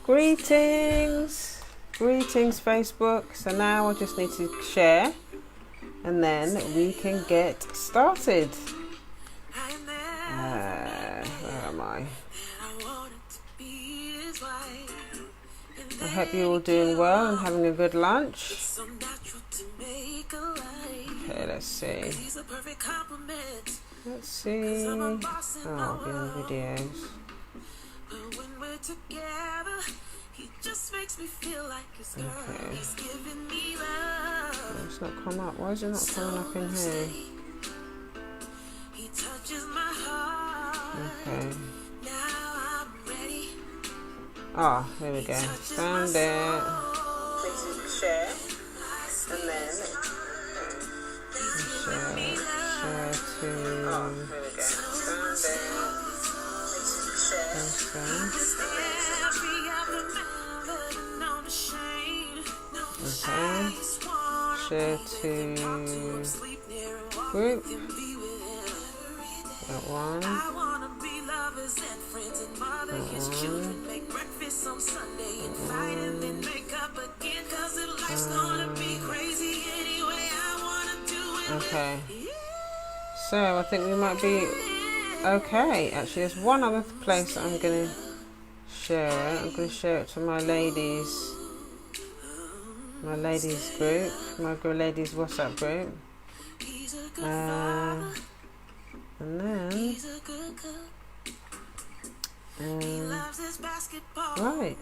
Greetings Facebook. So now I just need to share and then we can get started. Where am I? I hope you're all doing well and having a good lunch. Okay, let's see. Oh, being videos. Okay. Oh, it's not come up. Why is it not coming up in here? Okay. Ah, there we go. Stand there. Share. And then share to. Oh, there we go. Stand there. Okay. Share to group. That one. Okay. So I think we might be okay. Actually, there's one other place that I'm going to share it. I'm going to share it to my ladies group, my ladies WhatsApp group. And then right.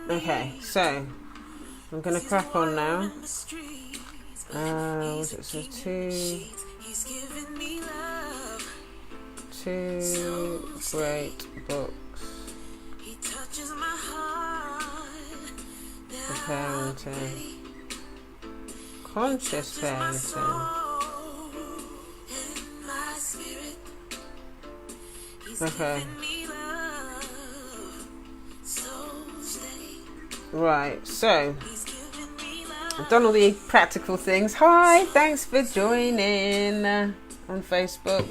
Okay, so I'm gonna crack on now. Was it so two great books for parenting, conscious parenting. Okay. Right, so I've done all the practical things. Hi, thanks for joining on Facebook.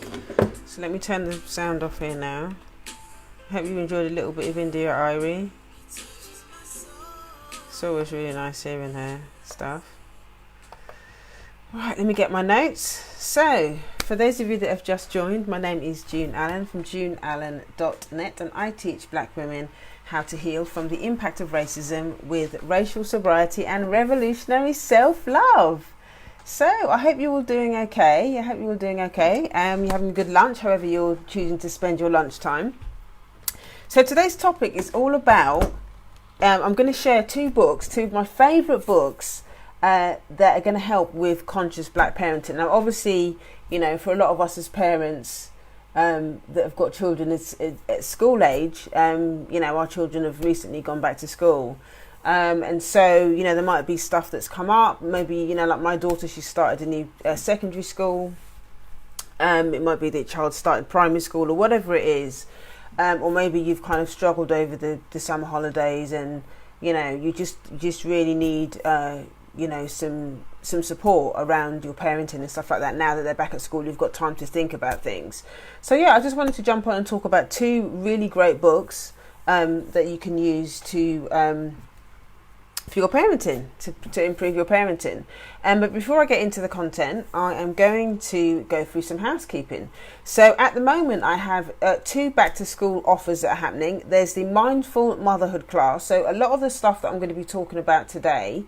So let me turn the sound off here now. I hope you enjoyed a little bit of India Irie. It's always really nice hearing her stuff. Right, let me get my notes. So, for those of you that have just joined, my name is June Allen from juneallen.net, and I teach black women how to heal from the impact of racism with racial sobriety and revolutionary self-love. So I hope you're all doing okay. You're having a good lunch, however you're choosing to spend your lunchtime. So today's topic is all about, I'm going to share two of my favourite books that are going to help with conscious black parenting. Now obviously, you know, for a lot of us as parents that have got children at school age, you know, our children have recently gone back to school. And so, you know, there might be stuff that's come up. Maybe, you know, like my daughter, she started a new secondary school. It might be that child started primary school or whatever it is. Or maybe you've kind of struggled over the summer holidays and, you know, you just really need, you know, some support around your parenting and stuff like that. Now that they're back at school, you've got time to think about things. So yeah, I just wanted to jump on and talk about two really great books that you can use to for your parenting, to improve your parenting. But before I get into the content, I am going to go through some housekeeping. So at the moment, I have two back to school offers that are happening. There's the Mindful Motherhood class. So a lot of the stuff that I'm going to be talking about today,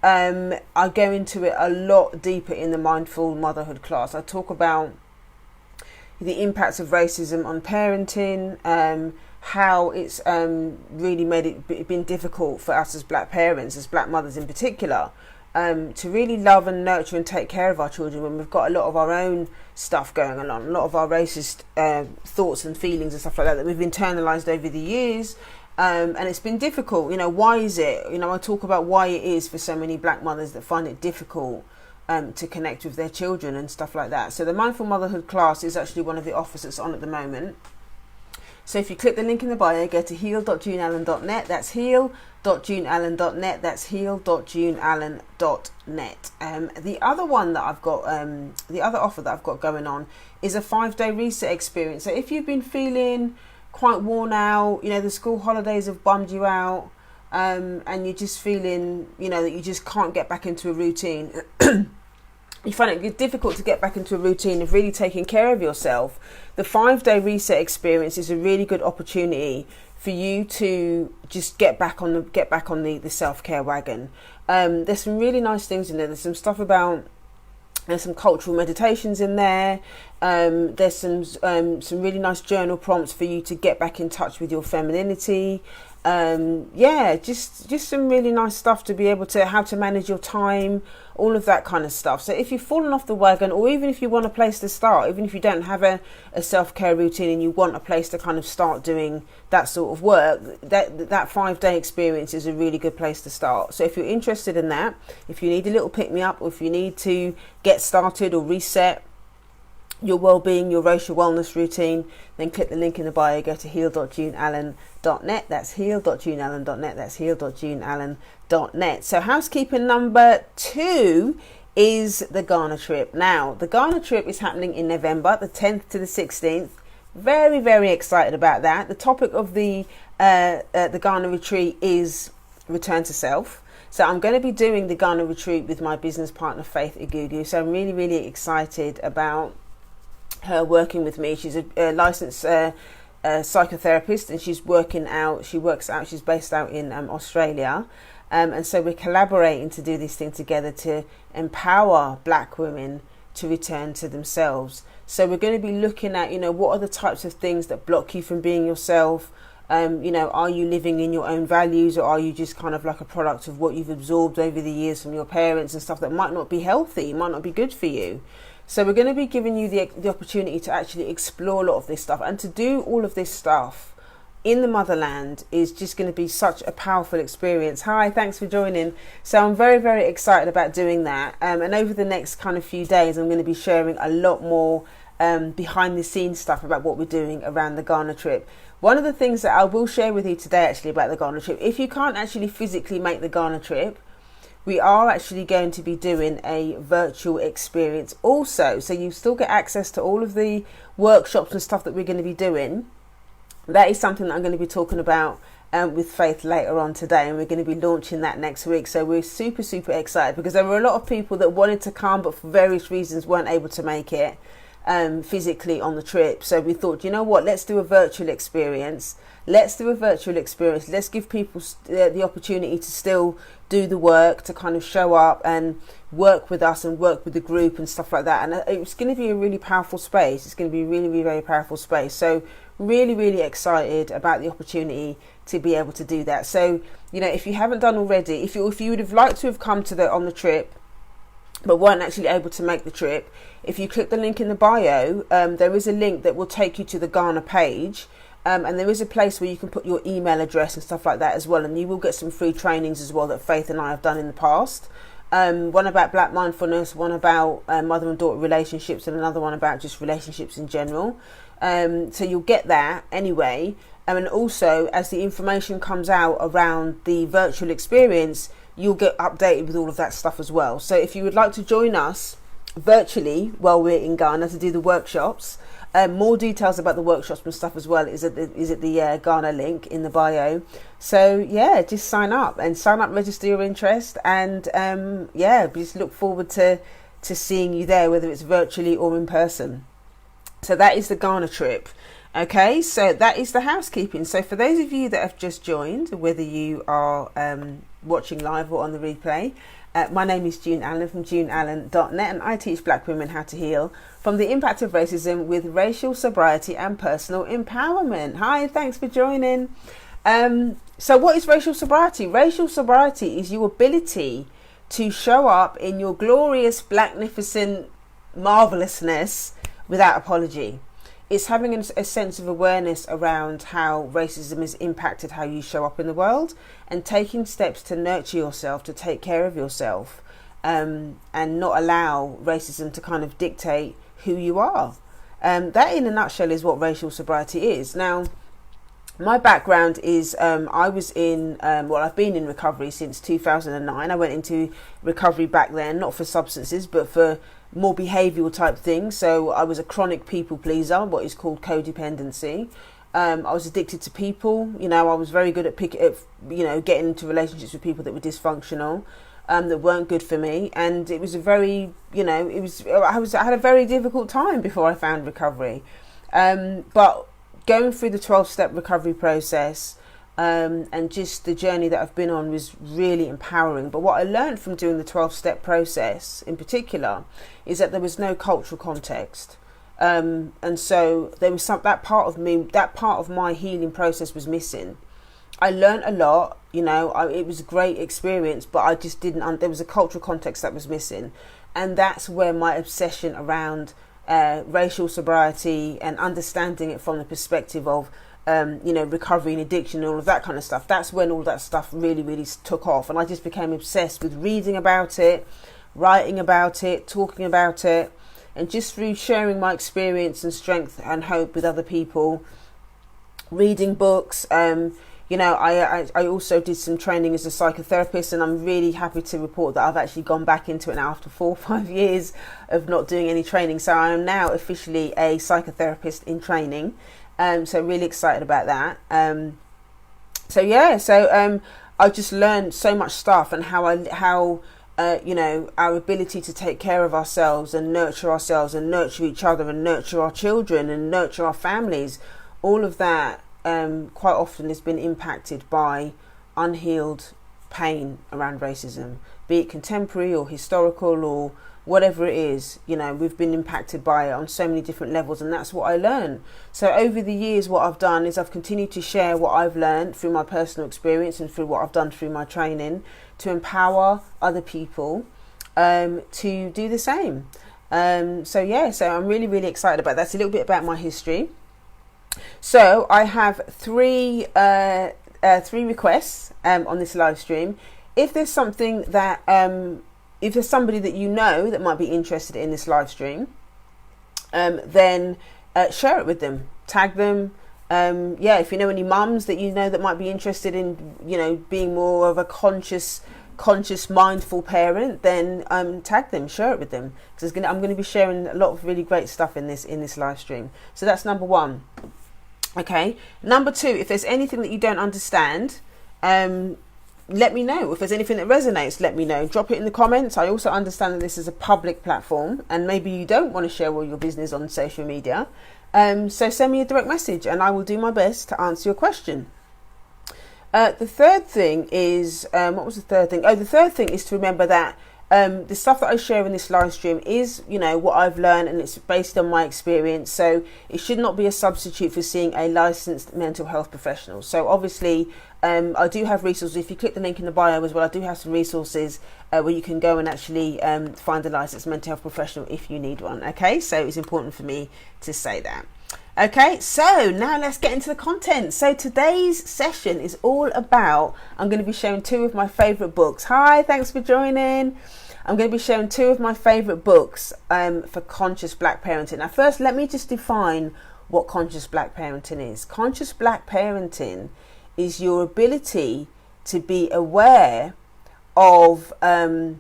I go into it a lot deeper in the Mindful Motherhood class. I talk about the impacts of racism on parenting, how it's really been difficult for us as black parents, as black mothers in particular, to really love and nurture and take care of our children when we've got a lot of our own stuff going on, a lot of our racist thoughts and feelings and stuff like that we've internalized over the years. And it's been difficult. You know, why is it? You know, I talk about why it is for so many black mothers that find it difficult to connect with their children and stuff like that. So the Mindful Motherhood class is actually one of the offers that's on at the moment. So if you click the link in the bio, go to heal.juneallen.net. That's heal heal.juneallen.net. That's heal.juneallen.net. The other one that I've got, the other offer that I've got going on is a 5-day reset experience. So if you've been feeling quite worn out, you know, the school holidays have bummed you out, and you're just feeling, you know, that you just can't get back into a routine. You find it difficult to get back into a routine of really taking care of yourself. The 5-day reset experience is a really good opportunity for you to just get back on the self-care wagon. There's some really nice things in there. There's some stuff about, there's some cultural meditations in there. There's some really nice journal prompts for you to get back in touch with your femininity. Just some really nice stuff to be able to, how to manage your time, all of that kind of stuff. So if you've fallen off the wagon, or even if you want a place to start, even if you don't have a self-care routine and you want a place to kind of start doing that sort of work, that 5-day experience is a really good place to start. So if you're interested in that, if you need a little pick-me-up, or if you need to get started or reset your well-being, your racial wellness routine, then click the link in the bio, go to heal.juneallen.net. That's heal.juneallen.net. That's heal.juneallen.net. So housekeeping number 2 is the Ghana trip. Now, the Ghana trip is happening in November, the 10th to the 16th. Very, very excited about that. The topic of the Ghana retreat is return to self. So I'm going to be doing the Ghana retreat with my business partner, Faith Igugu. So I'm really, really excited about her working with me. She's a licensed psychotherapist, and she's based out in Australia. And so we're collaborating to do this thing together to empower Black women to return to themselves. So we're going to be looking at, you know, what are the types of things that block you from being yourself? You know, are you living in your own values, or are you just kind of like a product of what you've absorbed over the years from your parents and stuff that might not be healthy, might not be good for you? So we're going to be giving you the opportunity to actually explore a lot of this stuff, and to do all of this stuff in the motherland is just going to be such a powerful experience. Hi, thanks for joining. So I'm very, very excited about doing that. And over the next kind of few days, I'm going to be sharing a lot more behind the scenes stuff about what we're doing around the Ghana trip. One of the things that I will share with you today actually about the Ghana trip, if you can't actually physically make the Ghana trip, we are actually going to be doing a virtual experience also. So you still get access to all of the workshops and stuff that we're going to be doing. That is something that I'm going to be talking about with Faith later on today, and we're going to be launching that next week. So we're super, super excited, because there were a lot of people that wanted to come but for various reasons weren't able to make it physically on the trip. So we thought, you know what, let's do a virtual experience. Let's give people the opportunity to still do the work, to kind of show up and work with us and work with the group and stuff like that. And it's going to be a really powerful space. It's going to be a really, really very powerful space. So really, really excited about the opportunity to be able to do that. So, you know, if you haven't done already, if you would have liked to have come on the trip but weren't actually able to make the trip, if you click the link in the bio, there is a link that will take you to the Ghana page. And there is a place where you can put your email address and stuff like that as well, and you will get some free trainings as well that Faith and I have done in the past. One about Black mindfulness, one about mother and daughter relationships, and another one about just relationships in general. So you'll get that anyway. And also, as the information comes out around the virtual experience, you'll get updated with all of that stuff as well. So if you would like to join us virtually while we're in Ghana to do the workshops, more details about the workshops and stuff as well is at the Ghana link in the bio. So yeah, just sign up, register your interest, and just look forward to seeing you there, whether it's virtually or in person. So that is the Ghana trip. Okay, so that is the housekeeping. So for those of you that have just joined, whether you are watching live or on the replay, my name is June Allen from juneallen.net, and I teach Black women how to heal from the impact of racism with racial sobriety and personal empowerment. Hi, thanks for joining. So what is racial sobriety? Racial sobriety is your ability to show up in your glorious, blacknificent marvelousness without apology. It's having a sense of awareness around how racism has impacted how you show up in the world, and taking steps to nurture yourself, to take care of yourself, and not allow racism to kind of dictate who you are. That in a nutshell is what racial sobriety is. Now, My background is I was in, I've been in recovery since 2009. I went into recovery back then, not for substances, but for more behavioural type things. So I was a chronic people pleaser, what is called codependency. I was addicted to people. I was very good at getting into relationships with people that were dysfunctional, that weren't good for me. And it was a very, I had a very difficult time before I found recovery. But going through the 12-step recovery process and just the journey that I've been on was really empowering. But what I learned from doing the 12-step process in particular is that there was no cultural context. And so there was that part of my healing process was missing. I learned a lot, it was a great experience, but I just there was a cultural context that was missing. And that's where my obsession around racial sobriety and understanding it from the perspective of recovery and addiction and all of that kind of stuff, that's when all that stuff really, really took off. And I just became obsessed with reading about it, writing about it, talking about it, and just through sharing my experience and strength and hope with other people, reading books. I also did some training as a psychotherapist, and I'm really happy to report that I've actually gone back into it now after 4 or 5 years of not doing any training. So I am now officially a psychotherapist in training. So really excited about that. I just learned so much stuff, and how our ability to take care of ourselves and nurture each other and nurture our children and nurture our families, all of that quite often has been impacted by unhealed pain around racism, be it contemporary or historical or whatever it is. We've been impacted by it on so many different levels, and that's what I learned. So over the years, what I've done is I've continued to share what I've learned through my personal experience and through what I've done through my training to empower other people to do the same. So I'm really, really excited about that. That's a little bit about my history. So I have three requests on this live stream. If there's something that if there's somebody that that might be interested in this live stream, then share it with them, tag them. If you know any mums that that might be interested in being more of a conscious mindful parent, then tag them, share it with them, because I'm going to be sharing a lot of really great stuff in this live stream. So that's number one. Okay, number two, if there's anything that you don't understand, let me know. If there's anything that resonates, let me know. Drop it in the comments. I also understand that this is a public platform, and maybe you don't want to share all your business on social media. So send me a direct message and I will do my best to answer your question. The third thing is, what was the third thing? Oh, the third thing is to remember that the stuff that I share in this live stream is, what I've learned, and it's based on my experience. So it should not be a substitute for seeing a licensed mental health professional. So obviously, I do have resources. If you click the link in the bio as well, I do have some resources where you can go and actually find a licensed mental health professional if you need one. Okay, so it's important for me to say that. Okay, so now let's get into the content. So today's session is all about, I'm going to be sharing two of my favourite books. Hi, thanks for joining. I'm going to be sharing two of my favourite books for conscious black parenting. Now first, let me just define what conscious black parenting is. Conscious black parenting is your ability to be aware of how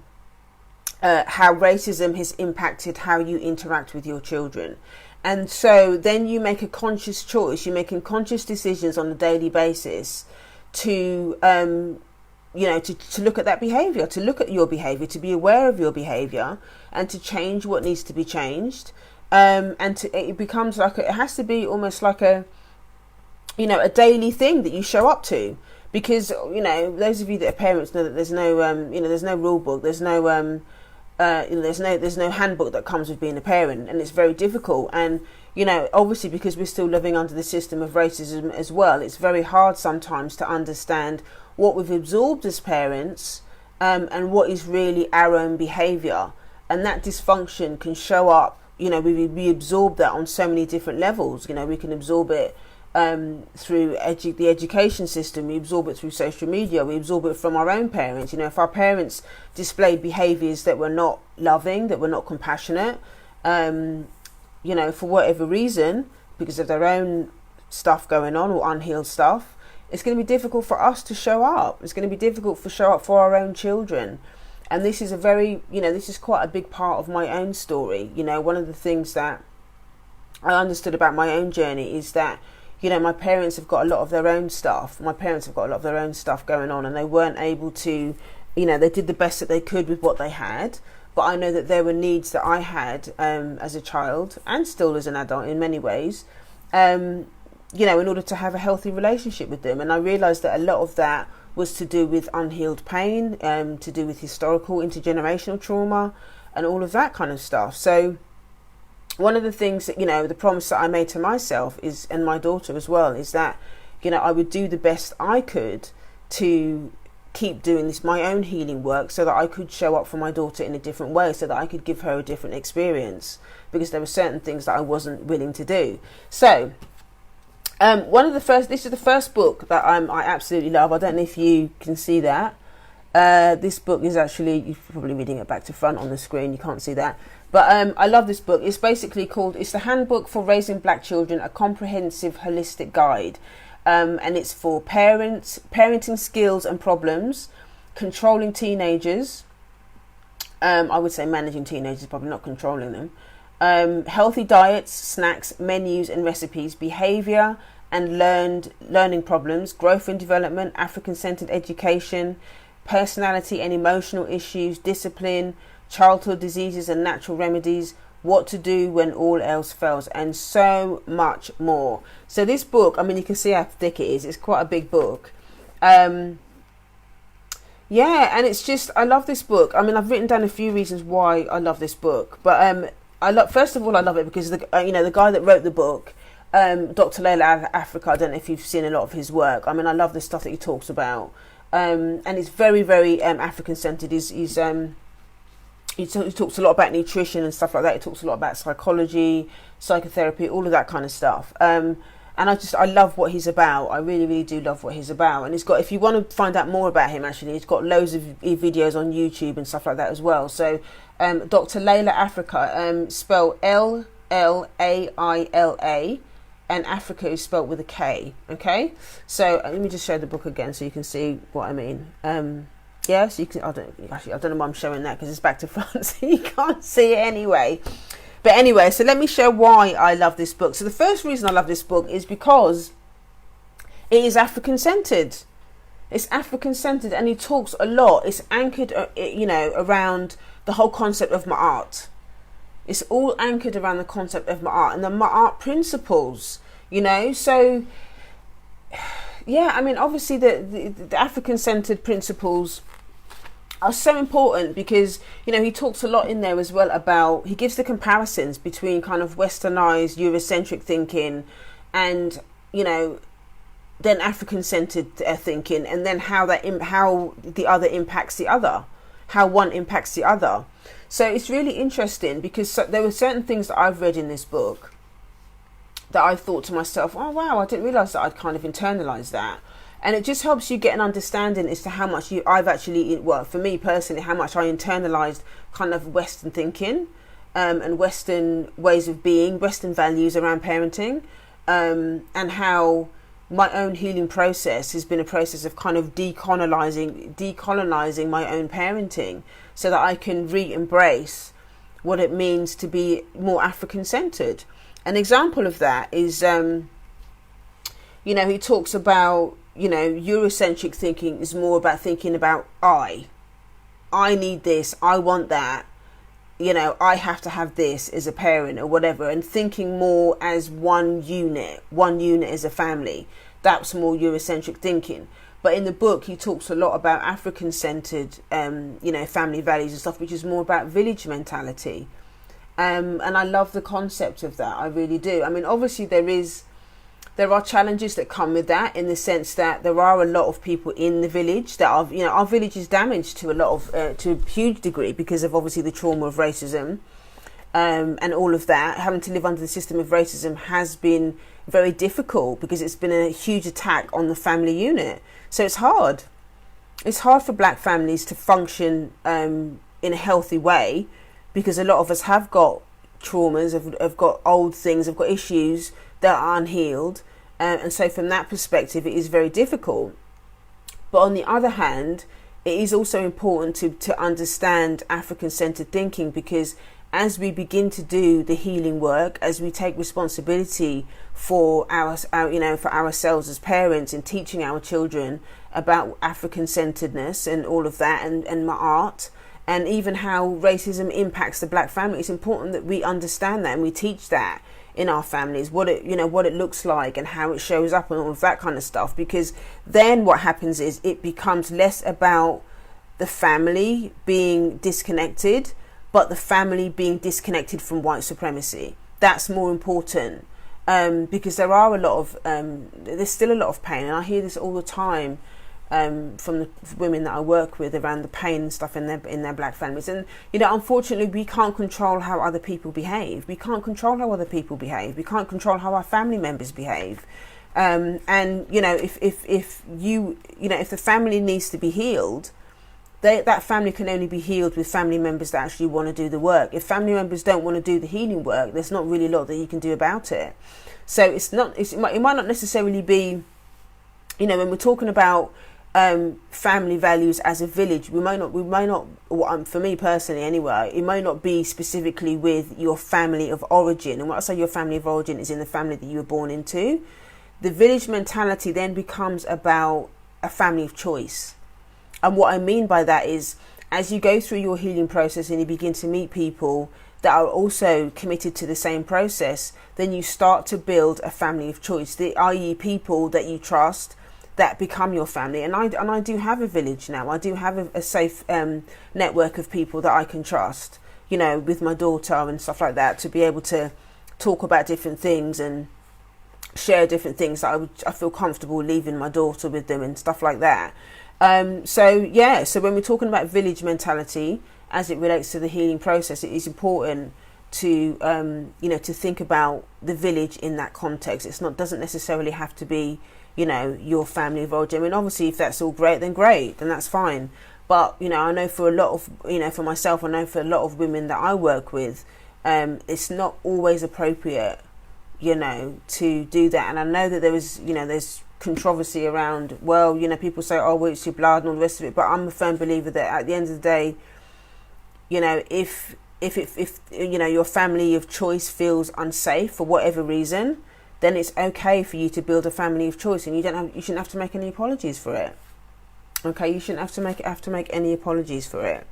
racism has impacted how you interact with your children. And so then you make a conscious choice, you're making conscious decisions on a daily basis to look at that behaviour, to look at your behaviour, to be aware of your behaviour and to change what needs to be changed. It becomes like, it has to be almost like a daily thing that you show up to. Because, those of you that are parents know that there's no, there's no rule book, there's no, there's no handbook that comes with being a parent, and it's very difficult. And obviously because we're still living under the system of racism as well, it's very hard sometimes to understand what we've absorbed as parents and what is really our own behaviour. And that dysfunction can show up, we absorb that on so many different levels. We can absorb it through the education system, we absorb it through social media, we absorb it from our own parents. If our parents displayed behaviours that were not loving, that were not compassionate, for whatever reason, because of their own stuff going on or unhealed stuff, it's going to be difficult for us to show up. It's going to be difficult to show up for our own children. And this is a very, this is quite a big part of my own story. One of the things that I understood about my own journey is that, my parents have got a lot of their own stuff. My parents have got a lot of their own stuff going on, and they weren't able to, they did the best that they could with what they had. But I know that there were needs that I had as a child, and still as an adult in many ways, in order to have a healthy relationship with them. And I realised that a lot of that was to do with unhealed pain, to do with historical intergenerational trauma, and all of that kind of stuff. So one of the things that, the promise that I made to myself is, and my daughter as well, is that, I would do the best I could to keep doing this, my own healing work, so that I could show up for my daughter in a different way, so that I could give her a different experience, because there were certain things that I wasn't willing to do. So this is the first book that I absolutely love. I don't know if you can see that. This book is actually, you're probably reading it back to front on the screen, you can't see that. But I love this book. It's basically called, it's the Handbook for Raising Black Children, a comprehensive holistic guide. And it's for parents, parenting skills and problems, controlling teenagers. I would say managing teenagers, probably not controlling them. Healthy diets, snacks, menus and recipes, behaviour and learning problems, growth and development, African-centred education, personality and emotional issues, discipline, childhood diseases and natural remedies, what to do when all else fails, and so much more. So this book, you can see how thick it is. It's quite a big book. And it's just, I love this book. I've written down a few reasons why I love this book. But first of all, I love it because the guy that wrote the book, Dr. Llaila Afrika, I don't know if you've seen a lot of his work. I love the stuff that he talks about. And it's very, very African-centred. He talks a lot about nutrition and stuff like that. He talks a lot about psychology, psychotherapy, all of that kind of stuff. And I love what he's about. I really, really do love what he's about. And if you want to find out more about him, actually, he's got loads of videos on YouTube and stuff like that as well. So, Dr. Llaila Afrika, spell Llaila, and Africa is spelled with a K. Okay, so let me just show the book again so you can see what I mean. So you can. I don't know why I'm showing that, because it's back to front, so you can't see it anyway. But anyway, so let me show why I love this book. So the first reason I love this book is because it is African-centred. It's African-centred, and he talks a lot. It's anchored, around the whole concept of Ma'at. It's all anchored around the concept of Ma'at and the Ma'at principles. So obviously the African-centred principles are so important, because he talks a lot in there as well about, he gives the comparisons between kind of westernized Eurocentric thinking and then African-centred thinking, and then how the other impacts the other, how one impacts the other. So it's really interesting, because there were certain things that I've read in this book that I thought to myself, oh wow, I didn't realise that I'd kind of internalised that. And it just helps you get an understanding as to how much for me personally, how much I internalised kind of Western thinking, and Western ways of being, Western values around parenting, and how my own healing process has been a process of kind of decolonizing my own parenting, so that I can re-embrace what it means to be more African-centred. An example of that is, he talks about, Eurocentric thinking is more about thinking about I need this, I want that, I have to have this as a parent or whatever, and thinking more as one unit as a family. That's more Eurocentric thinking. But in the book, he talks a lot about African-centred, family values and stuff, which is more about village mentality. And I love the concept of that. I really do. Obviously there are challenges that come with that, in the sense that there are a lot of people in the village that are, our village is damaged to a huge degree because of obviously the trauma of racism, and all of that. Having to live under the system of racism has been very difficult, because it's been a huge attack on the family unit. So it's hard. It's hard for black families to function in a healthy way, because a lot of us have got traumas, have got old things, have got issues that are unhealed, and so from that perspective it is very difficult. But on the other hand, it is also important to understand African-centered thinking, because as we begin to do the healing work, as we take responsibility for our for ourselves as parents in teaching our children about African-centeredness and all of that, and Ma'at, and even how racism impacts the black family, it's important that we understand that and we teach that in our families, what it looks like and how it shows up and all of that kind of stuff. Because then what happens is it becomes less about the family being disconnected, but the family being disconnected from white supremacy. That's more important, because there are there's still a lot of pain, and I hear this all the time from the women that I work with around the pain and stuff in their black families. And unfortunately, we can't control how other people behave. We can't control how other people behave. We can't control how our family members behave. And if the family needs to be healed, that family can only be healed with family members that actually want to do the work. If family members don't want to do the healing work, there's not really a lot that you can do about it. So it might not necessarily be, when we're talking about family values as a village, we might not, for me personally anyway, it might not be specifically with your family of origin. And when I say your family of origin is in the family that you were born into. The village mentality then becomes about a family of choice. And what I mean by that is, as you go through your healing process and you begin to meet people that are also committed to the same process, then you start to build a family of choice, i.e. people that you trust, that become your family. And I do have a village now. I do have a safe network of people that I can trust, with my daughter and stuff like that, to be able to talk about different things and share different things that I feel comfortable leaving my daughter with them and stuff like that. So when we're talking about village mentality as it relates to the healing process, it is important to to think about the village in that context. Doesn't necessarily have to be your family of origin. I mean, obviously if that's all great, then that's fine. But I know for a lot of for myself, I know for a lot of women that I work with, it's not always appropriate to do that. And I know that there's controversy around, people say, oh, well, it's your blood and all the rest of it, but I'm a firm believer that at the end of the day, if your family of choice feels unsafe for whatever reason, then it's okay for you to build a family of choice, and you shouldn't have to make any apologies for it. Okay, you shouldn't have to make any apologies for it.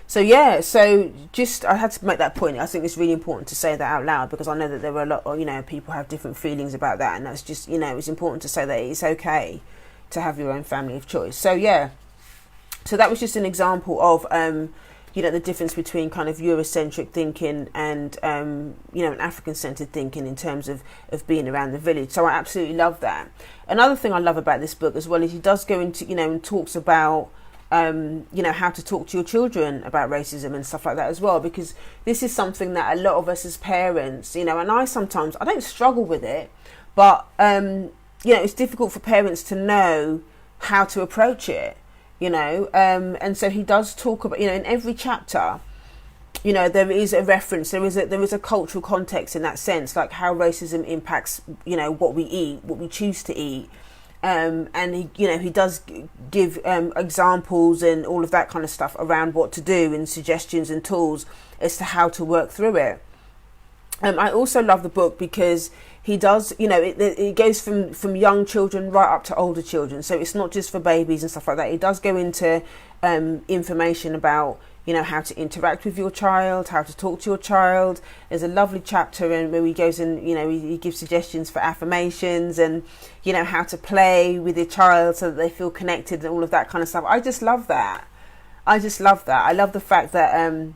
So I had to make that point. I think it's really important to say that out loud, because I know that there were a lot of, people have different feelings about that, and that's just, it's important to say that it's okay to have your own family of choice. So that was just an example of, the difference between kind of Eurocentric thinking and, an African-centered thinking in terms of being around the village. So I absolutely love that. Another thing I love about this book as well is he does go into, and talks about, how to talk to your children about racism and stuff like that as well, because this is something that a lot of us as parents, and I don't struggle with it, but, it's difficult for parents to know how to approach it, and so he does talk about, in every chapter, there is a reference, there is a cultural context in that sense, like how racism impacts, what we eat, what we choose to eat. And he does give examples and all of that kind of stuff around what to do, and suggestions and tools as to how to work through it. I also love the book because he does, it goes from young children right up to older children. So it's not just for babies and stuff like that. It does go into information about, how to interact with your child, how to talk to your child. There's a lovely chapter where he goes and, he gives suggestions for affirmations and, how to play with your child so that they feel connected and all of that kind of stuff. I just love that. I love the fact that,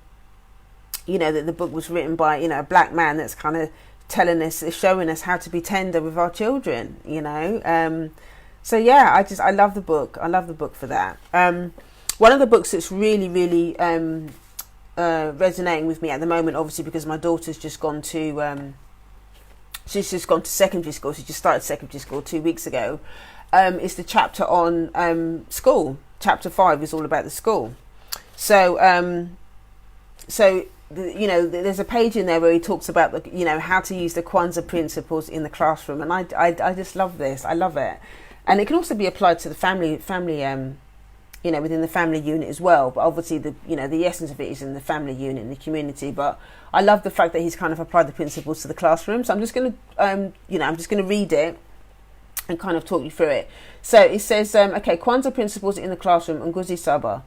that the book was written by, a black man that's kind of showing us how to be tender with our children, I love the book. I love the book for that. One of the books that's really, really resonating with me at the moment, obviously because my daughter's just gone to secondary school. She just started secondary school 2 weeks ago. Is the chapter on school. Chapter 5 is all about the school. So there's a page in there where he talks about how to use the Kwanzaa principles in the classroom, and I just love this. I love it, and it can also be applied to the family within the family unit as well. But obviously the essence of it is in the family unit, in the community. But I love the fact that he's kind of applied the principles to the classroom. So I'm just going to read it and kind of talk you through it. So it says, Kwanzaa principles in the classroom, Nguzi Saba,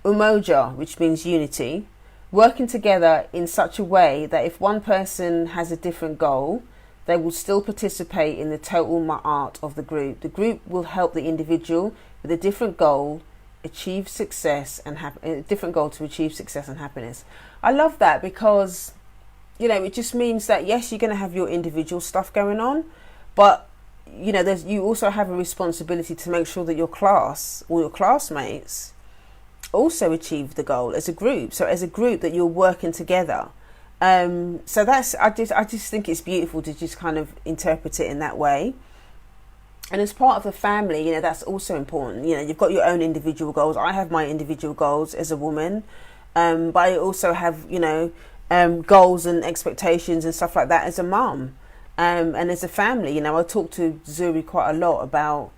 Umoja, which means unity, working together in such a way that if one person has a different goal, they will still participate in the total ma'at of the group. The group will help the individual with a different goal achieve success and to achieve success and happiness. I love that because it just means that yes, you're going to have your individual stuff going on, but you also have a responsibility to make sure that your class or your classmates also achieve the goal as a group. So as a group that you're working together. So that's I just think it's beautiful to just kind of interpret it in that way. And as part of the family, that's also important. You've got your own individual goals. I have my individual goals as a woman, but I also have goals and expectations and stuff like that as a mum, and as a family. I talk to Zuri quite a lot about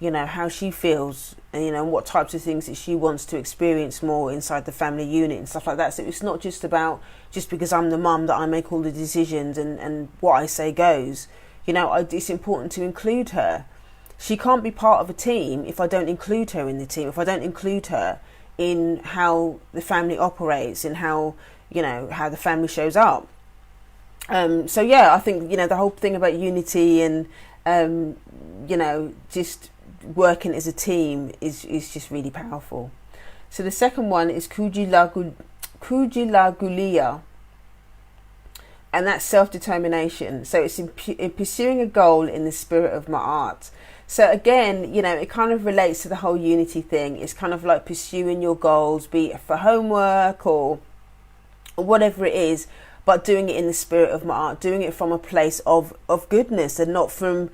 how she feels and what types of things that she wants to experience more inside the family unit and stuff like that. So it's not just about just because I'm the mum that I make all the decisions and what I say goes. It's important to include her. She can't be part of a team if I don't include her in the team, if I don't include her in how the family operates and how the family shows up. So yeah, I think the whole thing about unity and just working as a team is just really powerful. So the second one is Kujilagulia, and that's self-determination. So it's in pursuing a goal in the spirit of ma'at. So again, it kind of relates to the whole unity thing. It's kind of like pursuing your goals, be it for homework or whatever it is, but doing it in the spirit of ma'at, doing it from a place of goodness and not from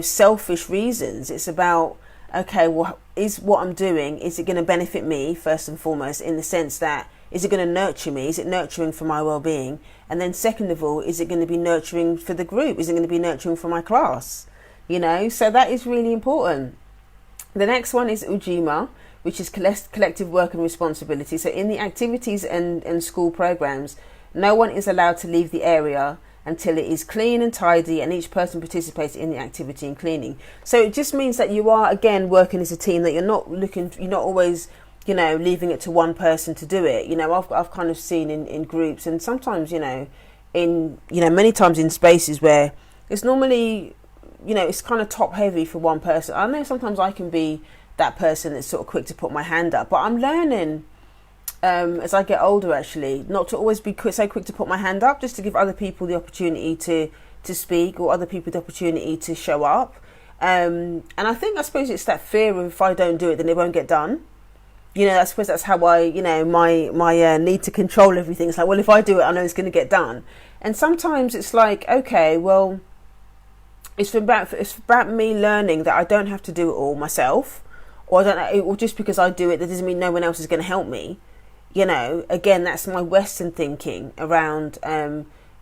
selfish reasons. It's about, okay, well, is what I'm doing, is it going to benefit me first and foremost, in the sense that, is it going to nurture me? Is it nurturing for my well-being? And then second of all, is it going to be nurturing for the group? Is it going to be nurturing for my class? So that is really important. The next one is Ujima, which is collective work and responsibility. So in the activities and school programs, no one is allowed to leave the area until it is clean and tidy and each person participates in the activity and cleaning. So it just means that you are, again, working as a team, that you're not always, leaving it to one person to do it. I've kind of seen in groups and sometimes, many times in spaces where it's normally, it's kind of top heavy for one person. I know sometimes I can be that person that's sort of quick to put my hand up, but I'm learning as I get older, actually, not to always be so quick to put my hand up, just to give other people the opportunity to speak, or other people the opportunity to show up. And I suppose it's that fear of, if I don't do it, then it won't get done. I suppose that's how I, my need to control everything. It's like, well, if I do it, I know it's going to get done. And sometimes it's like, okay, well, it's about me learning that I don't have to do it all myself, or just because I do it, that doesn't mean no one else is going to help me. Again, that's my Western thinking around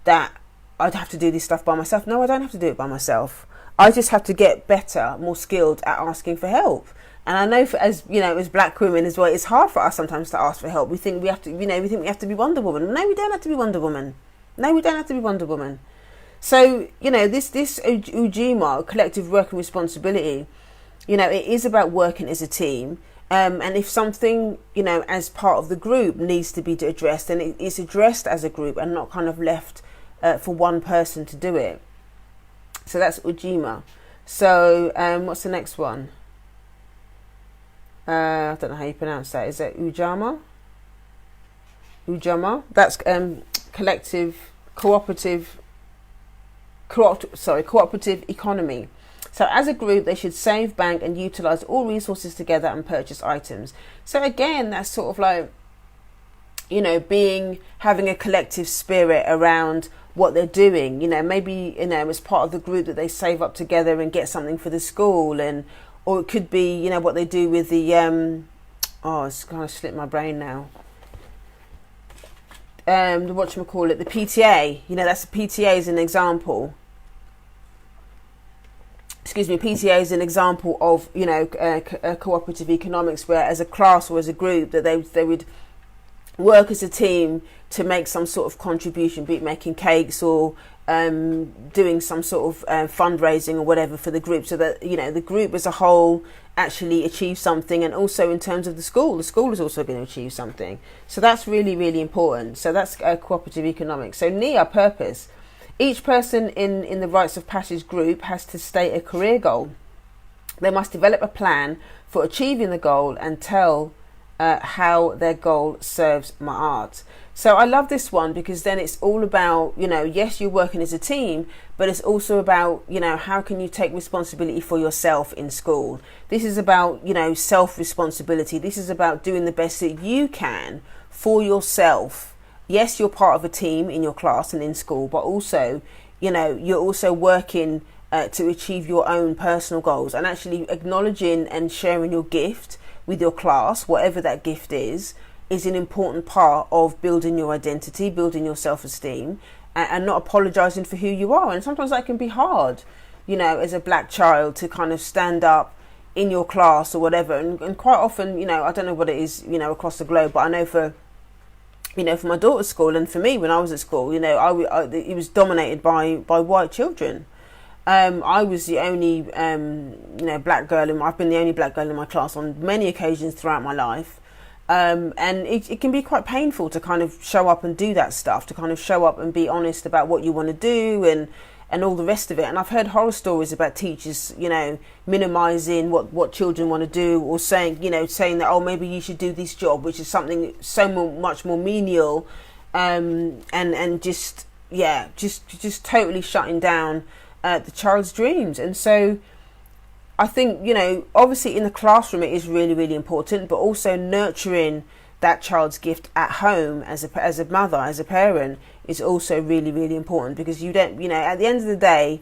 that I'd have to do this stuff by myself. No, I don't have to do it by myself. I just have to get better, more skilled at asking for help. And I know, as black women as well, it's hard for us sometimes to ask for help. We think we have to, we think we have to be Wonder Woman. No, we don't have to be Wonder Woman. No, we don't have to be Wonder Woman. So, this Ujima, collective work and responsibility, it is about working as a team. And if something, as part of the group needs to be addressed, then it's addressed as a group and not kind of left for one person to do it. So that's Ujima. So what's the next one? I don't know how you pronounce that. Is that Ujama? Ujama. That's cooperative economy. So as a group, they should save, bank and utilise all resources together and purchase items. So again, that's sort of like, having a collective spirit around what they're doing. Maybe, as part of the group that they save up together and get something for the school, or it could be, what they do with the, it's kind of slipped my brain now. whatchamacallit, the PTA. That's the PTA is an example. PTA is an example of cooperative economics, where as a class or as a group that they would work as a team to make some sort of contribution, be it making cakes or doing some sort of fundraising or whatever for the group, so that the group as a whole actually achieve something. And also in terms of the school is also going to achieve something. So that's really, really important. So that's cooperative economics. So NEA, purpose. Each person in the Rites of Passage group has to state a career goal. They must develop a plan for achieving the goal and tell how their goal serves Ma'at. So I love this one, because then it's all about, yes, you're working as a team, but it's also about, how can you take responsibility for yourself in school? This is about, self-responsibility. This is about doing the best that you can for yourself. Yes, you're part of a team in your class and in school, but also, you're also working to achieve your own personal goals, and actually acknowledging and sharing your gift with your class, whatever that gift is an important part of building your identity, building your self-esteem, and not apologizing for who you are. And sometimes that can be hard, as a black child, to kind of stand up in your class or whatever. And quite often, I don't know what it is, across the globe, but I know for my daughter's school, and for me when I was at school, it was dominated by white children. I was the only, black girl. I've been the only black girl in my class on many occasions throughout my life. And it can be quite painful to kind of show up and do that stuff, to kind of show up and be honest about what you want to do and all the rest of it. And I've heard horror stories about teachers, minimizing what children want to do, or saying that, oh, maybe you should do this job, which is something much more menial, and just totally shutting down the child's dreams. And so I think, obviously in the classroom it is really, really important, but also nurturing that child's gift at home as a mother, as a parent, is also really, really important, because you don't, at the end of the day,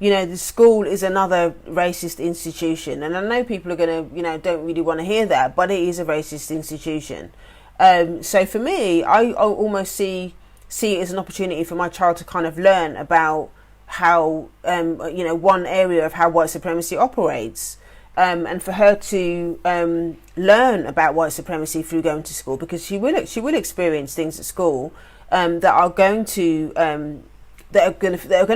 the school is another racist institution. And I know people are going to, don't really want to hear that, but it is a racist institution. So for me, I almost see it as an opportunity for my child to kind of learn about how, one area of how white supremacy operates, and for her to learn about white supremacy through going to school, because she will experience things at school that are going to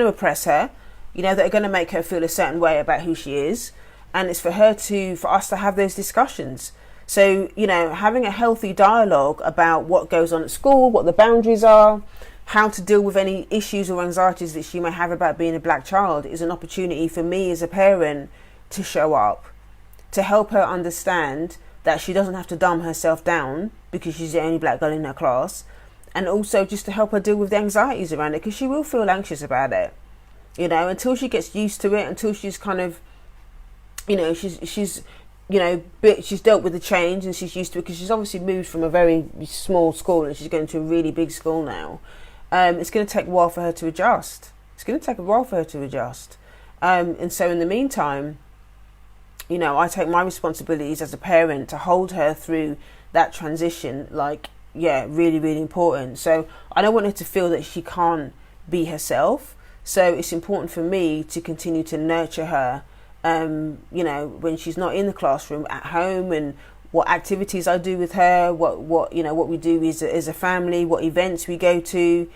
oppress her, that are going to make her feel a certain way about who she is. And it's for us to have those discussions. So, having a healthy dialogue about what goes on at school, what the boundaries are, how to deal with any issues or anxieties that she may have about being a black child, is an opportunity for me as a parent to show up, to help her understand that she doesn't have to dumb herself down because she's the only black girl in her class, and also just to help her deal with the anxieties around it, because she will feel anxious about it, until she gets used to it, until she's kind of, she's dealt with the change and she's used to it, because she's obviously moved from a very small school and she's going to a really big school now. It's going to take a while for her to adjust. And so in the meantime, I take my responsibilities as a parent to hold her through that transition, really, really important. So I don't want her to feel that she can't be herself. So it's important for me to continue to nurture her, when she's not in the classroom, at home, and what activities I do with her, what we do as a family, what events we go to.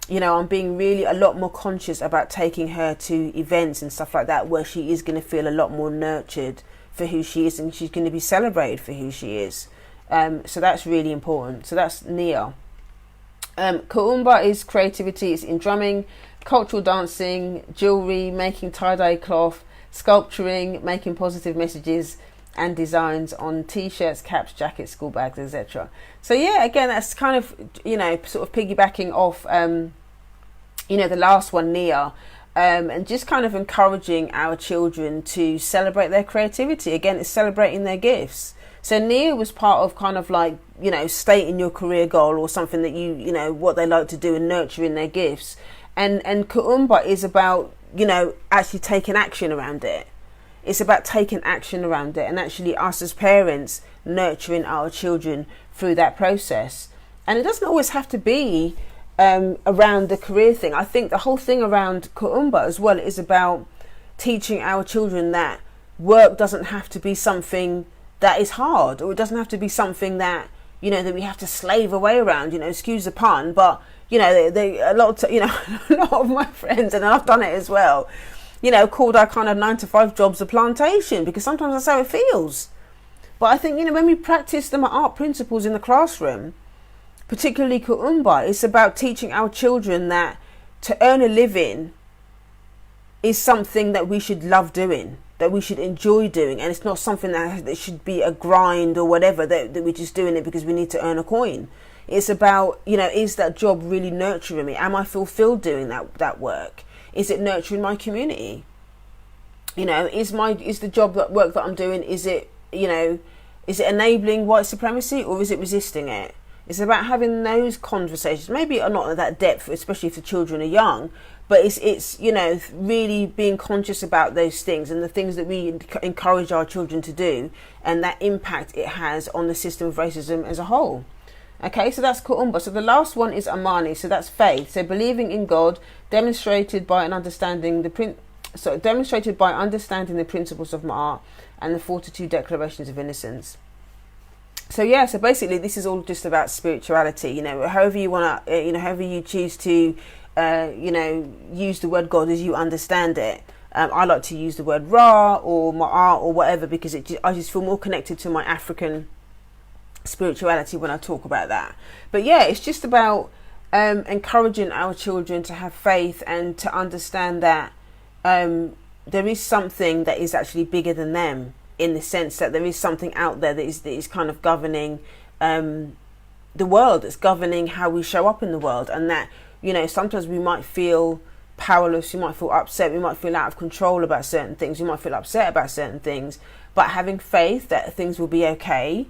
I'm being really a lot more conscious about taking her to events and stuff like that, where she is going to feel a lot more nurtured for who she is, and she's going to be celebrated for who she is. So that's really important. So that's NEA. Kuumba is creativity. It's in drumming, cultural dancing, jewellery, making tie-dye cloth, sculpturing, making positive messages and designs on t-shirts, caps, jackets, school bags, etc. So yeah, again, that's kind of, sort of piggybacking off, the last one, NEA, and just kind of encouraging our children to celebrate their creativity. Again, it's celebrating their gifts. So NEA was part of kind of stating your career goal, or something that what they like to do, and nurturing their gifts. And Kuumba is about, actually taking action around it. It's about taking action around it, and actually us as parents nurturing our children through that process. And it doesn't always have to be around the career thing. I think the whole thing around Kuumba as well is about teaching our children that work doesn't have to be something that is hard, or it doesn't have to be something that, you know, that we have to slave away around, you know, excuse the pun, but, you know, a lot of my friends, and I've done it as well, you know, called our kind of 9-to-5 jobs a plantation, because sometimes that's how it feels. But I think, you know, when we practice the art principles in the classroom, particularly Kuumba, it's about teaching our children that to earn a living is something that we should love doing, that we should enjoy doing, and it's not something that should be a grind or whatever, that we're just doing it because we need to earn a coin. It's about, you know, is that job really nurturing me? Am I fulfilled doing that work? Is it nurturing my community? You know, is the job, that work that I'm doing, is it, you know, is it enabling white supremacy, or is it resisting it? It's about having those conversations, maybe not at that depth, especially if the children are young, but it's you know, really being conscious about those things and the things that we encourage our children to do, and that impact it has on the system of racism as a whole. Okay, so that's Kuumba. So the last one is Amani. So that's faith. So believing in God, demonstrated by understanding the principles of Ma'at and the 42 declarations of innocence. So yeah, so basically this is all just about spirituality. You know, however you want to, you know, however you choose to, you know, use the word God as you understand it. I like to use the word Ra or Ma'at or whatever, because I just feel more connected to my African spirituality when I talk about that. But yeah, it's just about encouraging our children to have faith and to understand that there is something that is actually bigger than them, in the sense that there is something out there that is kind of governing the world, that's governing how we show up in the world, and that, you know, sometimes we might feel powerless, we might feel upset, we might feel out of control about certain things, we might feel upset about certain things, but having faith that things will be okay,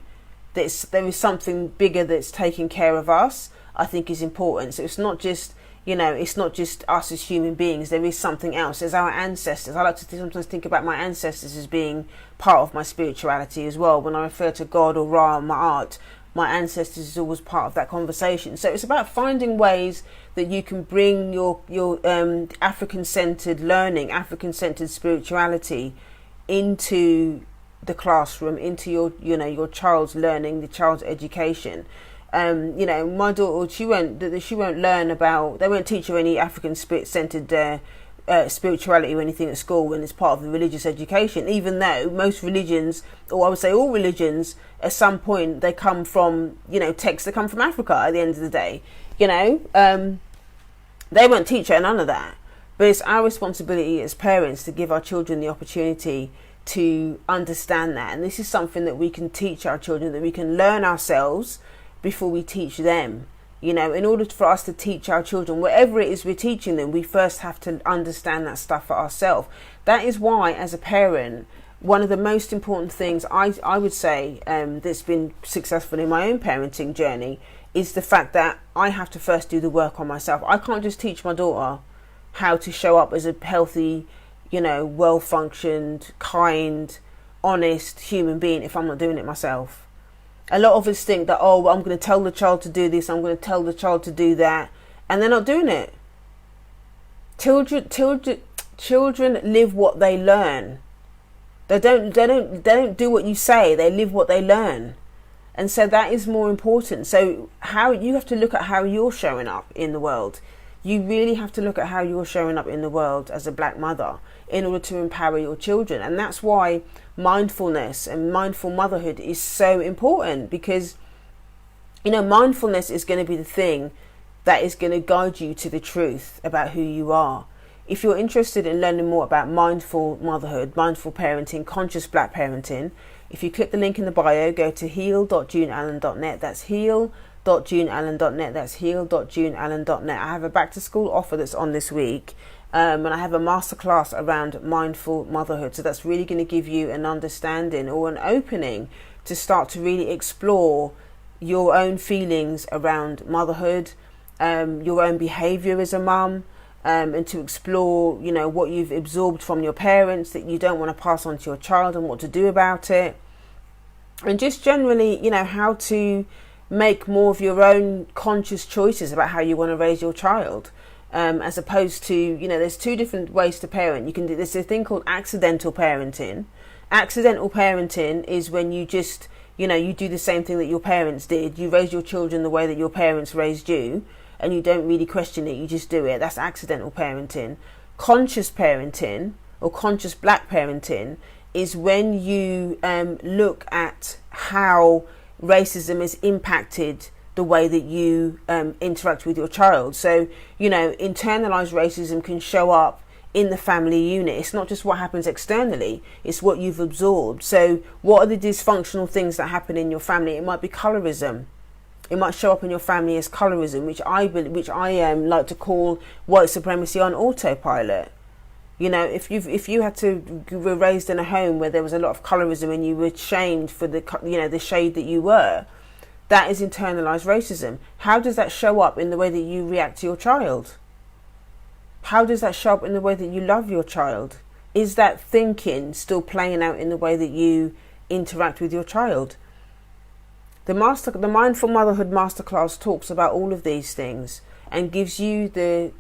that there is something bigger that's taking care of us, I think is important. So it's not just, you know, it's not just us as human beings, there is something else. There's our ancestors. I like to sometimes think about my ancestors as being part of my spirituality as well. When I refer to God or Ra or Ma'at, my ancestors is always part of that conversation. So it's about finding ways that you can bring your African-centered learning, African-centered spirituality into the classroom, into your, you know, your child's learning, the child's education. You know, my daughter, she won't learn about, they won't teach her any African-centered spirituality or anything at school when it's part of the religious education, even though most religions, or I would say all religions, at some point they come from, you know, texts that come from Africa at the end of the day. You know, they won't teach her none of that. But it's our responsibility as parents to give our children the opportunity to understand that. And this is something that we can teach our children, that we can learn ourselves before we teach them. You know, in order for us to teach our children, whatever it is we're teaching them, we first have to understand that stuff for ourselves. That is why, as a parent, one of the most important things I would say that's been successful in my own parenting journey is the fact that I have to first do the work on myself. I can't just teach my daughter how to show up as a healthy, you know, well-functioned, kind, honest human being if I'm not doing it myself. A lot of us think that, oh, well, I'm going to tell the child to do this, I'm going to tell the child to do that, and they're not doing it. Children live what they learn. They don't do what you say. They live what they learn, and so that is more important. So how you have to look at how you're showing up in the world. You really have to look at how you're showing up in the world as a black mother in order to empower your children. And that's why mindfulness and mindful motherhood is so important, because, you know, mindfulness is going to be the thing that is going to guide you to the truth about who you are. If you're interested in learning more about mindful motherhood, mindful parenting, conscious black parenting, if you click the link in the bio, go to heal.juneallen.net. That's heal.juneallen.net. That's heal.juneallen.net. I have a back to school offer that's on this week. And I have a masterclass around mindful motherhood. So that's really going to give you an understanding or an opening to start to really explore your own feelings around motherhood, your own behaviour as a mum, and to explore, you know, what you've absorbed from your parents that you don't want to pass on to your child and what to do about it. And just generally, you know, how to make more of your own conscious choices about how you want to raise your child, as opposed to, you know, there's two different ways to parent. You can do, there's a thing called accidental parenting. Accidental parenting is when you just, you know, you do the same thing that your parents did. You raise your children the way that your parents raised you, and you don't really question it, you just do it. That's accidental parenting. Conscious parenting, or conscious black parenting, is when you look at how racism has impacted the way that you interact with your child. So, you know, internalized racism can show up in the family unit. It's not just what happens externally, it's what you've absorbed. So what are the dysfunctional things that happen in your family? It might be colorism. It might show up in your family as colorism, which I like to call white supremacy on autopilot. You know, if you were raised in a home where there was a lot of colorism and you were shamed for the shade that you were, that is internalized racism. How does that show up in the way that you react to your child? How does that show up in the way that you love your child? Is that thinking still playing out in the way that you interact with your child? The Mindful Motherhood Masterclass talks about all of these things and gives you the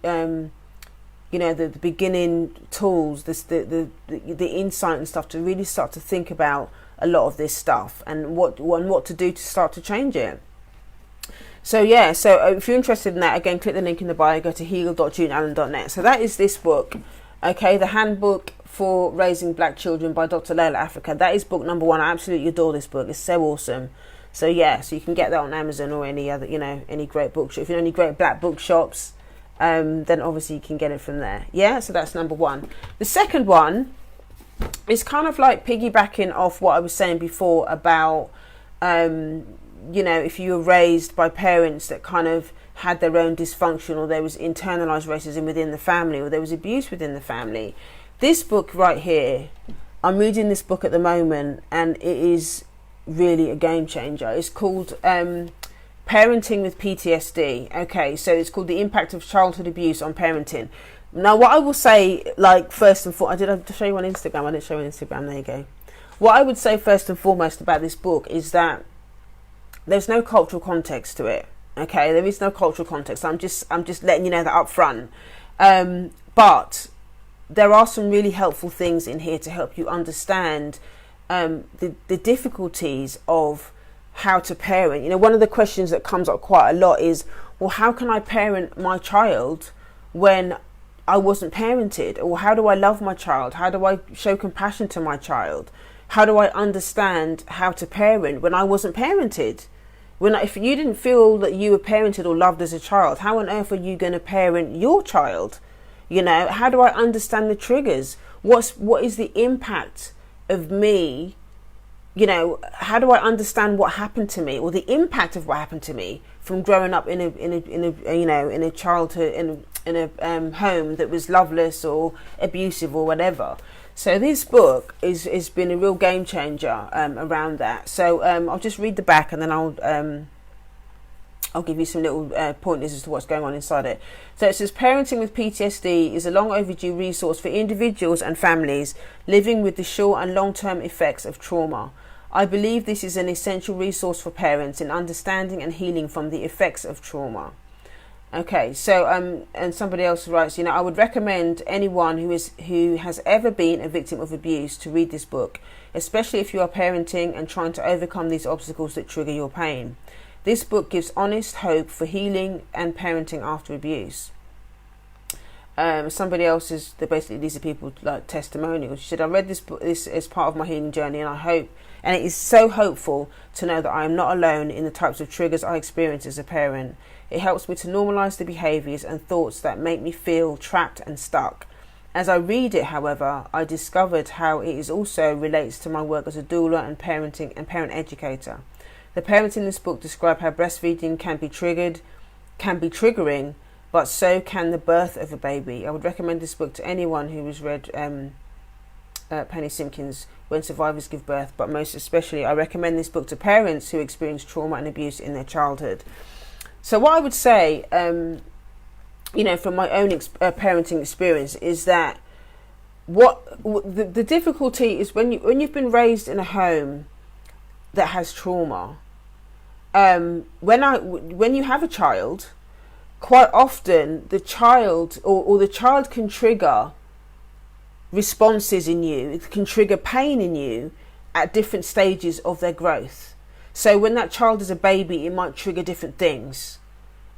the beginning tools, the insight and stuff to really start to think about a lot of this stuff and what to do to start to change it. So yeah, so if you're interested in that, again, click the link in the bio, go to heal.juneallen.net. So that is this book, okay, The Handbook for Raising Black Children by Dr. Layla Africa. That is book number 1. I absolutely adore this book. It's so awesome. So yeah, so you can get that on Amazon or any other, any great bookshop. If you know any great black bookshops, then obviously you can get it from there. Yeah, so that's number 1. The second one is kind of like piggybacking off what I was saying before about, if you were raised by parents that kind of had their own dysfunction, or there was internalized racism within the family, or there was abuse within the family. This book right here, I'm reading this book at the moment, and it is really a game changer. It's called Parenting with PTSD. Okay, so it's called The Impact of Childhood Abuse on Parenting. Now, what I will say, like, first and foremost, I did have to show you on Instagram. I didn't show you on Instagram. There you go. What I would say first and foremost about this book is that there's no cultural context to it. Okay, there is no cultural context. I'm just letting you know that up front. But there are some really helpful things in here to help you understand the difficulties of how to parent. You know, one of the questions that comes up quite a lot is, well, how can I parent my child when I wasn't parented? Or how do I love my child? How do I show compassion to my child? How do I understand how to parent when I wasn't parented? If you didn't feel that you were parented or loved as a child, how on earth are you going to parent your child? You know, how do I understand the triggers? What is the impact of me? You know, how do I understand what happened to me, or the impact of what happened to me from growing up in a childhood in a home that was loveless or abusive or whatever? So this book has been a real game changer around that. So I'll just read the back, and then I'll give you some little pointers as to what's going on inside it. So it says, Parenting with PTSD is a long overdue resource for individuals and families living with the short and long-term effects of trauma. I believe this is an essential resource for parents in understanding and healing from the effects of trauma. Okay, so and somebody else writes, I would recommend anyone who has ever been a victim of abuse to read this book, especially if you are parenting and trying to overcome these obstacles that trigger your pain. This book gives honest hope for healing and parenting after abuse. Somebody else these are people like testimonials. She said, I read this book as part of my healing journey, and it is so hopeful to know that I am not alone in the types of triggers I experience as a parent. It helps me to normalize the behaviors and thoughts that make me feel trapped and stuck. As I read it, however, I discovered how it is also relates to my work as a doula and parent educator. The parents in this book describe how breastfeeding can be triggering, but so can the birth of a baby. I would recommend this book to anyone who has read Penny Simpkins' When Survivors Give Birth, but most especially I recommend this book to parents who experience trauma and abuse in their childhood. So what I would say, from my own parenting experience, is that the difficulty is when you've been raised in a home that has trauma, when you have a child, quite often the child or the child can trigger responses in you. It can trigger pain in you at different stages of their growth. So when that child is a baby, it might trigger different things.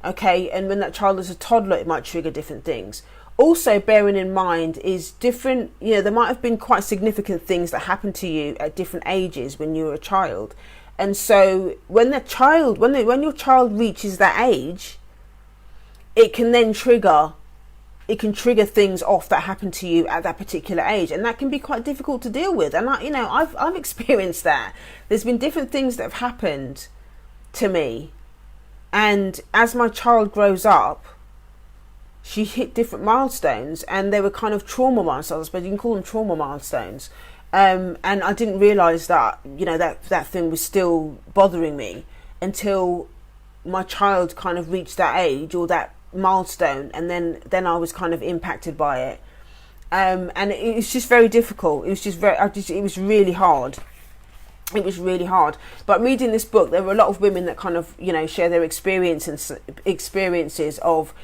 Okay, and when that child is a toddler, it might trigger different things. Also, bearing in mind is different, there might have been quite significant things that happened to you at different ages when you were a child. And so when your child reaches that age, it can trigger things off that happened to you at that particular age, and that can be quite difficult to deal with. And I've experienced that. There's been different things that have happened to me, and as my child grows up, she hit different milestones, and they were kind of trauma milestones, but you can call them trauma milestones. And I didn't realise that that thing was still bothering me until my child kind of reached that age or that milestone, and then I was kind of impacted by it. And it was just very difficult. It was just it was really hard. It was really hard. But reading this book, there were a lot of women that kind of share their experiences of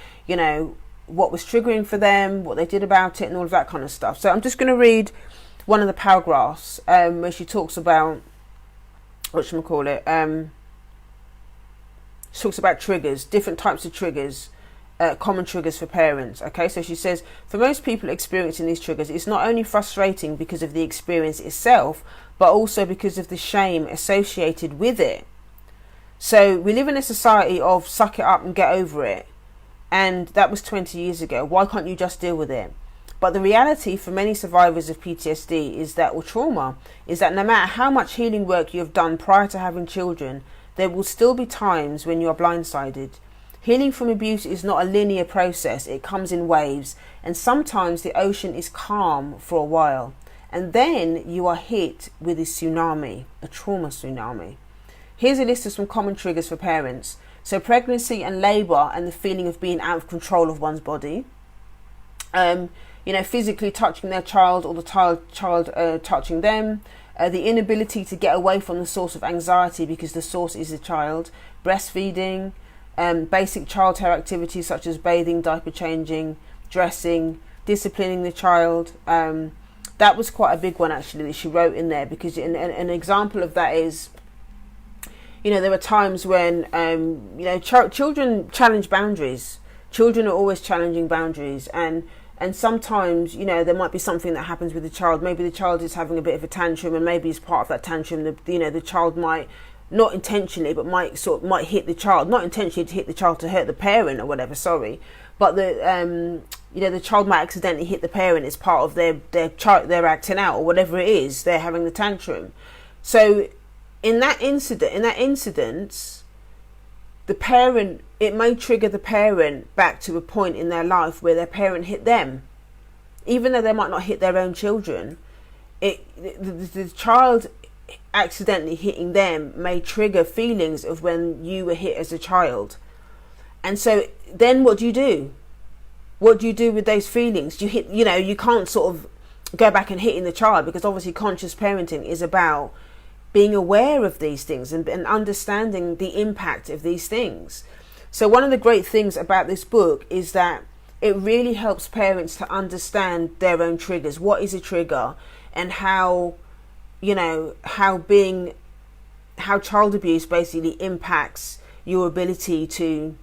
what was triggering for them, what they did about it, and all of that kind of stuff. So I'm just going to read one of the paragraphs where she talks about she talks about triggers, different types of triggers, common triggers for parents. Okay, so she says, for most people experiencing these triggers, it's not only frustrating because of the experience itself, but also because of the shame associated with it. So we live in a society of suck it up and get over it. And that was 20 years ago. Why can't you just deal with it? But the reality for many survivors of PTSD or trauma is that no matter how much healing work you have done prior to having children, there will still be times when you are blindsided. Healing from abuse is not a linear process. It comes in waves, and sometimes the ocean is calm for a while, and then you are hit with a tsunami, a trauma tsunami. Here's a list of some common triggers for parents. So pregnancy and labour and the feeling of being out of control of one's body. Physically touching their child or the child touching them. The inability to get away from the source of anxiety because the source is the child. Breastfeeding. Basic childcare activities such as bathing, diaper changing, dressing, disciplining the child. That was quite a big one actually that she wrote in there, because an example of that is, there are times when, children challenge boundaries. Children are always challenging boundaries, and sometimes, there might be something that happens with the child. Maybe the child is having a bit of a tantrum, and maybe as part of that tantrum, the child might, not intentionally, but might hit the child, not intentionally to hit the child to hurt the parent or whatever, but the child might accidentally hit the parent as part of their acting out or whatever it is, they're having the tantrum. So in that incident, the parent, it may trigger the parent back to a point in their life where their parent hit them, even though they might not hit their own children. The child accidentally hitting them may trigger feelings of when you were hit as a child. And so then what do you do? What do you do with those feelings? You can't sort of go back and hitting the child, because obviously conscious parenting is about being aware of these things and understanding the impact of these things. So one of the great things about this book is that it really helps parents to understand their own triggers. What is a trigger, and how child abuse basically impacts your ability to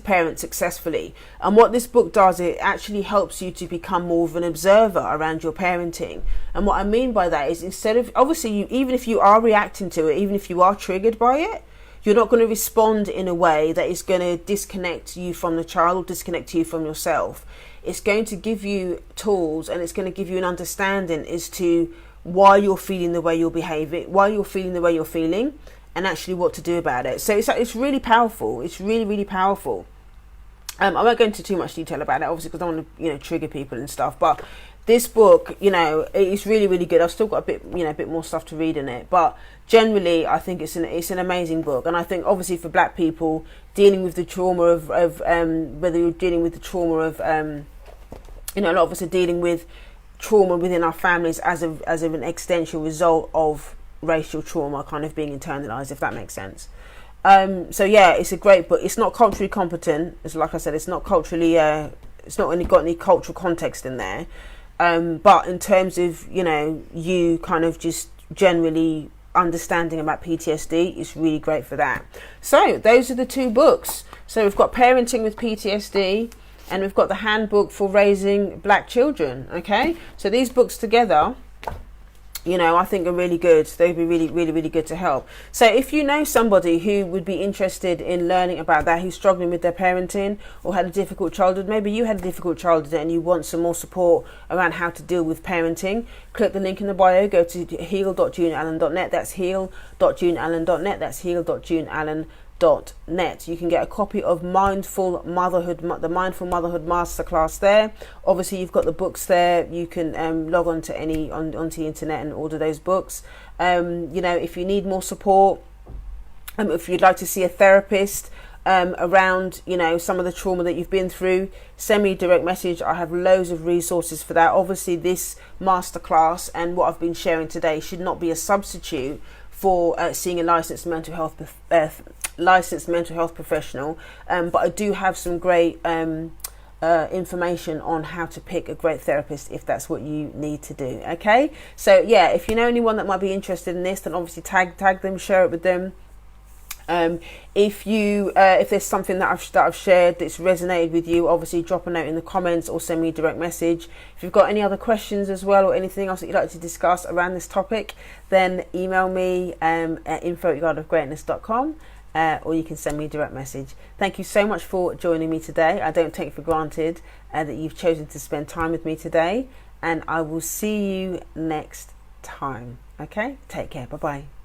parent successfully. And what this book does, it actually helps you to become more of an observer around your parenting. And what I mean by that is, instead of, obviously, even if you are reacting to it, even if you are triggered by it, you're not going to respond in a way that is going to disconnect you from the child or disconnect you from yourself. It's going to give you tools, and it's going to give you an understanding as to why you're feeling the way you're behaving, why you're feeling the way you're feeling, and actually what to do about it. So it's really powerful. It's really, really powerful. I won't go into too much detail about it, obviously, because I don't want to, trigger people and stuff. But this book, it's really, really good. I've still got a bit more stuff to read in it. But generally, I think it's an amazing book. And I think, obviously, for Black people, dealing with the trauma of whether you're dealing with the trauma of, a lot of us are dealing with trauma within our families as an extension result of racial trauma kind of being internalized, if that makes sense. So yeah, it's a great book. It's not culturally competent. It's like I said, it's not culturally. It's not really got any cultural context in there. But in terms of, you know, you kind of just generally understanding about PTSD, it's really great for that. So those are the two books. So we've got Parenting with PTSD, and we've got the Handbook for Raising Black Children. Okay, so these books together, you know, I think are really good. They'd be really, really, really good to help. So if you know somebody who would be interested in learning about that, who's struggling with their parenting or had a difficult childhood, maybe you had a difficult childhood and you want some more support around how to deal with parenting, click the link in the bio, go to heal.juneallen.net. That's heal.juneallen.net. That's heal.juneallen.net. You can get a copy of Mindful Motherhood, the Mindful Motherhood Masterclass there. Obviously, you've got the books there. You can log on to onto the internet and order those books. You know, if you need more support, if you'd like to see a therapist around, you know, some of the trauma that you've been through, send me a direct message. I have loads of resources for that. Obviously, this masterclass and what I've been sharing today should not be a substitute for seeing a licensed mental health professional, but I do have some great information on how to pick a great therapist if that's what you need to do. Okay, so yeah, if you know anyone that might be interested in this, then obviously tag them, share it with them. If there's something that I've shared that's resonated with you, obviously drop a note in the comments or send me a direct message. If you've got any other questions as well or anything else that you'd like to discuss around this topic, then email me at info@yardofgreatness.com, or you can send me a direct message. Thank you so much for joining me today. I don't take for granted that you've chosen to spend time with me today, and I will see you next time. Okay, take care. Bye bye.